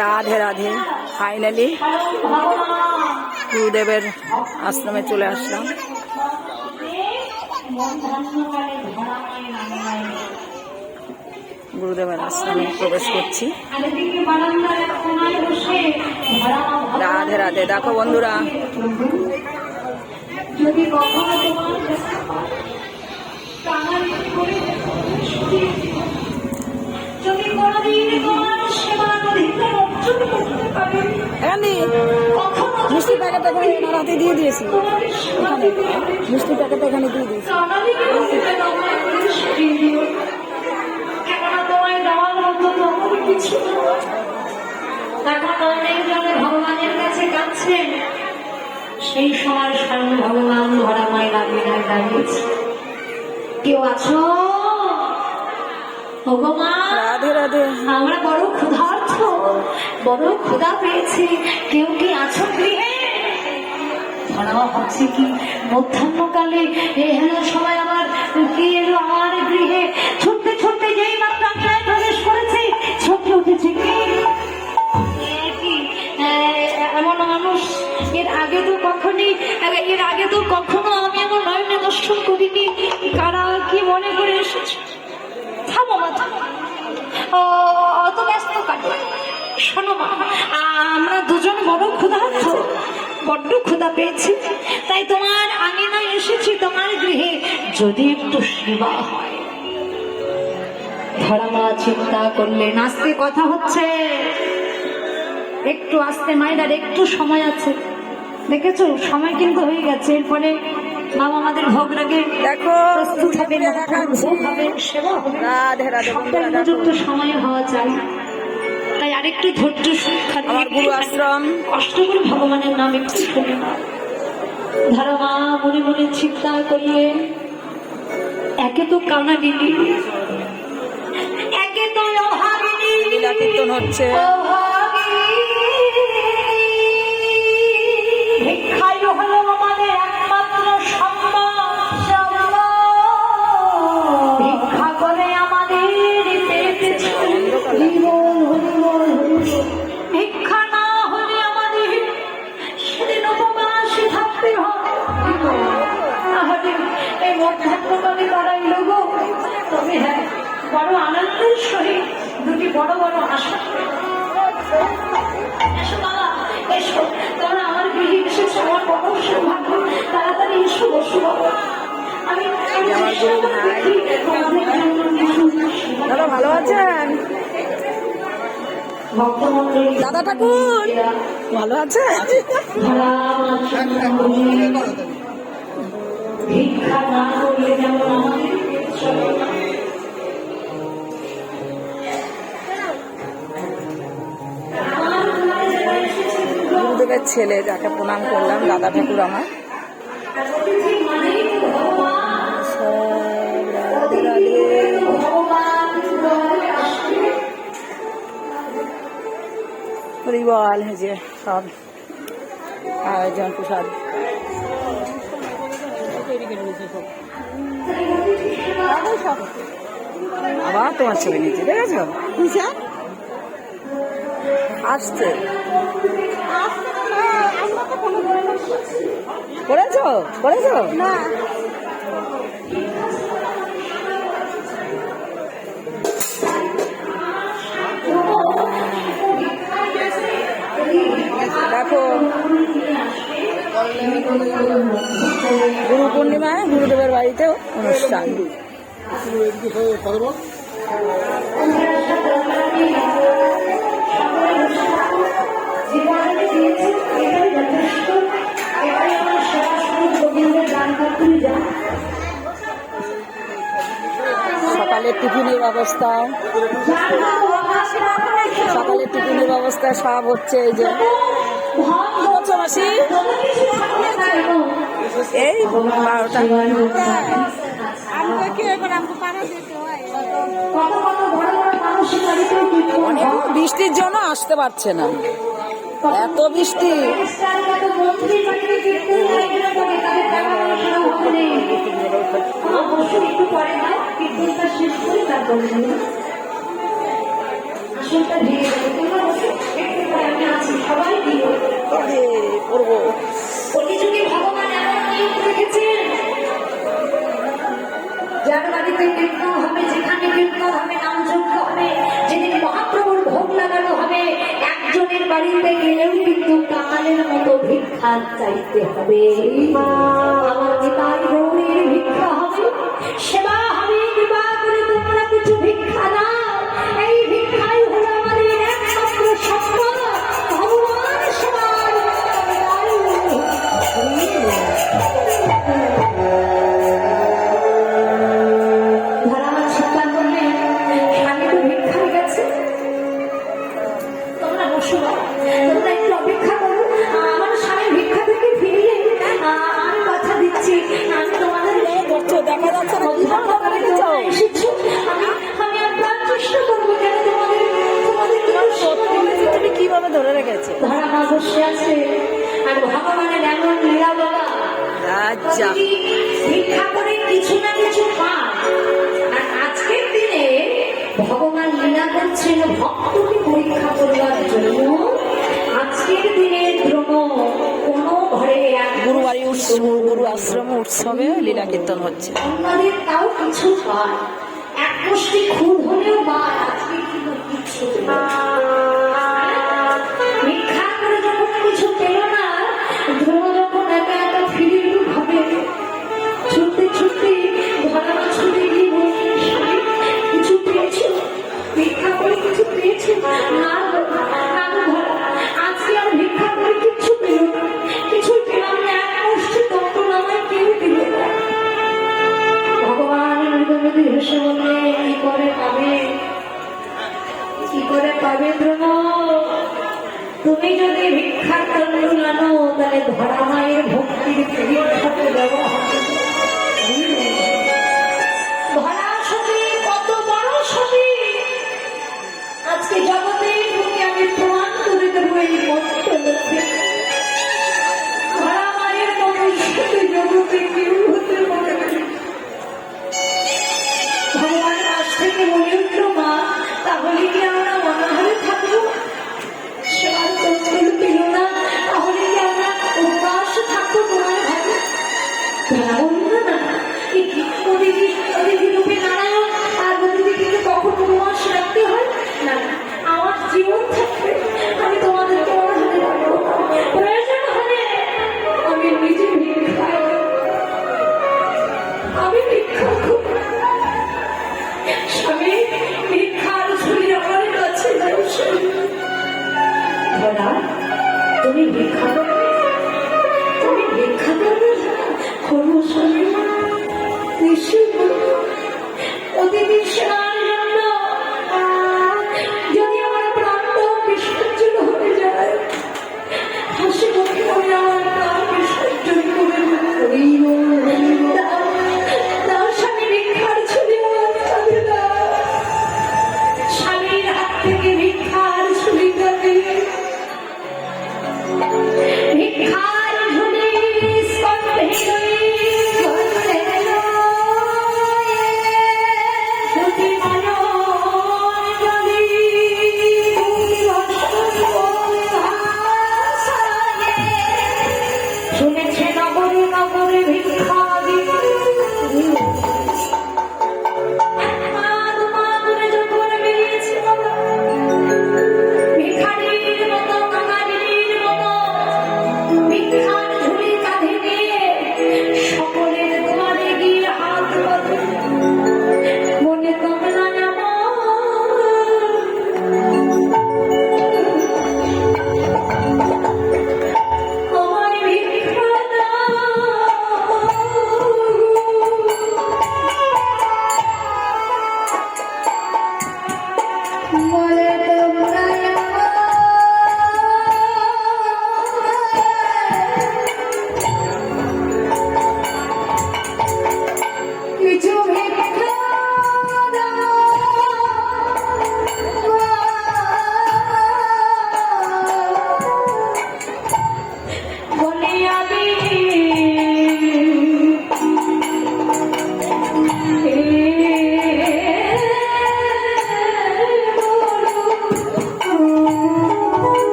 Radhe Radhe. Finally গুরুদেবের আশ্রমে চলে আসলাম। গুরুদেবের আশ্রমে প্রবেশ করছি। রাধে রাধে। দেখো বন্ধুরা, যদি কখনো মিষ্টি প্যাকেট এখানে রাতে দিয়ে দিয়েছি, এখানে মিষ্টি প্যাকেট এখানে দিয়ে দিয়েছি। ভগবানের কাছে কাঁদছেন, সেই সময় স্বয়ং ভগবান ধরামায় দাঁড়িয়েছে। কেউ আছো? রাধে রাধে। আমরা বড় ক্ষুধার্ত, বড় ক্ষুধা পেয়েছি, কেউ কি আছো গৃহে? ধরা হচ্ছে কি মধ্যাহ্নকালে এলো সময় আমার কি এলো আমার গৃহে, ছুটতে ছুটতে যেই মাত্র প্রাঙ্গণে প্রবেশ করেছি, ছুটে উঠেছে কি এমন মানুষ এর আগে তো কখনো আমি আমার নয়নে দর্শন করিনি। কারা কি মনে করে এসেছে? থামো মা, থামো, অত ব্যস্ত কাটে। শোনো মা, আমরা দুজন বড় ক্ষুধার্ত, বড্ড ক্ষুধা পেয়েছি, তাই তোমার আঙিনায় এসেছি, তোমার গৃহে যদি একটু সেবা হয়। ধরামা চিন্তা করলে নাচতে কথা হচ্ছে, একটু আসতে মায়ের একটু সময় আছে। দেখেছো সময় কিন্তু হয়ে গেছে, এরপরে বাবা আমাদের ভোগ রাগে দেখো প্রস্তুত হবে, সেবা হবে, সময় হওয়া চাই। তাই আরেকটু ধৈর্য আমার গুরু আশ্রম, কষ্ট করে ভগবানের নাম একটু শুনে না। ধর্মা মনে মনে চিন্তা করলে, একে তো কানাডিনি, একে তো অভাগিনী, লীলা কীর্তন হচ্ছে। ভিক্ষাই হলো আমাদের একমাত্র সম্মান, ভিক্ষা করে আমাদের ভিক্ষা না হলে আমাদের সেদিন উপবাসে থাকতে হয়। তাহলে এই মধ্যাহ্নকালে লড়াই লোগো, তবে হ্যাঁ বড় আনন্দের সহিত দুটি বড় বড় আশা। এসো বাবা, এসো, তোমরা আমার গৃহে এসেছো, আমার বড় সৌভাগ্য। তাড়াতাড়ি এসো, বসো বাবা। আমি আমার গুরু ভাই। দাদা ভালো আছেন? দাদা ঠাকুর ভালো আছে? ভিক্ষা না করলে যেমন গুরুদেবের ছেলে, যাকে প্রণাম করলাম, দাদা ঠাকুর আমার। রাধে রাধে। পরিবার যে সব আয়োজন প্রসাদ আবার তোমার ছবি নিচ্ছে, দেখেছো? আসছে, করেছো করেছো না? দেখো গুরু পূর্ণিমায় গুরুদেবের বাড়িতেও অনুষ্ঠান। সকালের টিফিনের ব্যবস্থা, সকালের টিফিনের ব্যবস্থা সব হচ্ছে। এই যে মাসি, এই 12টা অনেক বৃষ্টির জন্য আসতে পারছে না, এত বৃষ্টি। করবো। কলিযুগে ভগবান এমন নিয়ম রেখেছেন, যার বাড়িতে কীর্তন হবে, যেখানে কীর্তন হবে, নামযজ্ঞ হবে, যেদিন মহাপ্রভুর ভোগ লাগানো হবে, একজনের বাড়িতে গেলেও কিন্তু কাঙালের মতো ভিক্ষা চাইতে হবে। আমার পিতার গৌরীর ভিক্ষা হবে, সেবা হবে, কৃপা করে তোমরা কিছু ভিক্ষা দাও। এই ভিক্ষাই হলো আমাদের একমাত্র সম্পদ, ভগবান সেবার ধরামার চিন্তা করলে স্বামী তো ভিক্ষা গেছে, তোমরা বসো, তোমরা একটু অপেক্ষা করো, আমার স্বামী ভিক্ষা থেকে ফিরলে আমি কথা দিচ্ছি আমি তোমাদের করছো দেখা যাচ্ছে না, কি ভাবে তোমরা এসেছো, আমি আপনার চেষ্টা করবো যেন তোমাদের তুমি কিভাবে ধরে রেখেছো? ধরামা বসে আছে আর ভগবানের এমন লীলা বাবা আচ্ছা, ভিক্ষা করে কিছু না কিছু পায়। আর আজকের দিনে ভগবান লীলা করছেন ভক্তকে পরীক্ষা করবার জন্য। আজকের দিনে দ্রোণ কোনো ঘরে গুরুবাড়ি উৎসব, গুরু আশ্রম উৎসবে লীলা কীর্তন হচ্ছে। অন্যদের তাও কিছু পায়, এক মুষ্টি খুদ হলেও পায়, আজকে কিন্তু কিছু পেল না। ভিক্ষা করে যখন কিছু পেল না, দ্রোণ যখন একা একা ফিরে ভাবে, ছুটতে ছুটতে ধরানো ছুটে গিয়ে বলছেন, স্বামী কিছু পেয়েছো, ভিক্ষা করে কিছু পেয়েছো? না গো, না গো ধরা, আজকে আর ভিক্ষা করে কিচ্ছু পেল না, কিছুই পেলাম না, এক মুষ্টি তত্ত্ব নামায় কেউ দিল না। ভগবান মৃদু হেসে বললে, কি করে পাবে, কি করে পাবে দ্রোণ? তুমি যদি ভিক্ষার তন্ডুল আনো, তাহলে ধরা মায়ের ভক্তির পরীক্ষাতে ব্যবহার ধরা সতী কত বড় সতী, আজকে জগতের বুকে আমি প্রমাণ করে দেবো এই মন্ত্রকে। ধরা মায়ের মতো সতী জগতে কেউ হতে পারে না। ভগবান কাছ থেকে বলে উঠল, মা তাহলে কি আমরা অনাহারে থাকবো? সেবার তন্ডুল পেল না, তাহলে কি আমরা উপবাস থাকবো তোমার ঘরে? ধরা বলল না, অতিথি রূপে নারায়ণ আর অতিথিকে কখন উপবাস রাখতে হয় না, আমার জীবন থাকবে আমি তোমাদের তোমার হাতে রাখবো, প্রয়োজন হলে আমি নিজে ভিক্ষা, আমি ভিক্ষা করব। স্বামী ভিক্ষার ঝুলি আমার কাছে দাও। ধরা তুমি ভিক্ষা করবে, তুমি ভিক্ষা করবে, করবো স্বামী।